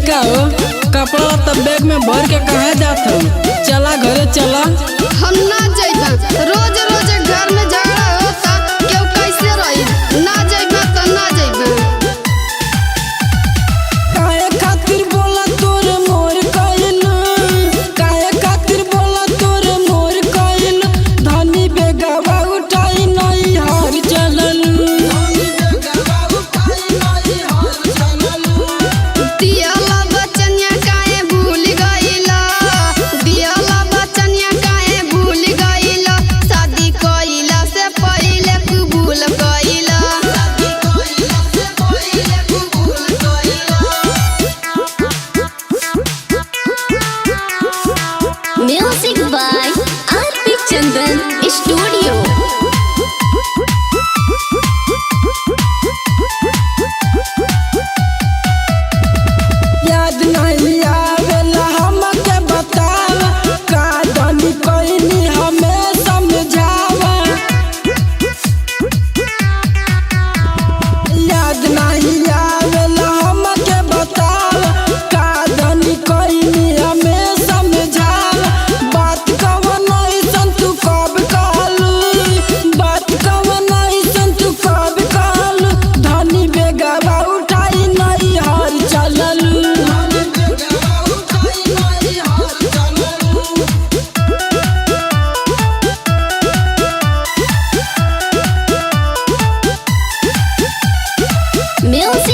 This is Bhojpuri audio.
का हो कपड़ा तब बैग में भर के कहा जात हो। चला घरे चला। हम ना जाइबा, रोज रोज घर में झगड़ा होता, क्यों कैसे रही। ना जाइबा तो ना जाइबा। काहे खातिर बोला तोर मोर कइल, काहे खातिर बोला तोर मोर कइल। धनी बेगवा उठाई नहीं हार चलल, दियाला बचनिया काहे भूल गइला, दियाला बचनिया काहे भूल गइला। शादी कइला से पहिले कबूल कइला, शादी कइला से पहिले कबूल कइला। Music by R.P. Chandan Studio. याद नहीं आवेला हमके बताव, का धनी कइनी हमें समझावा। याद नहीं आवेला हमके बताव, का धनी कइनी हमें समझावा। बात कवन अइसन तू कब कहलू, बात कवन अइसन तू कब कहलू। धनी बेगवा उठाई नहीं हार चललू, Music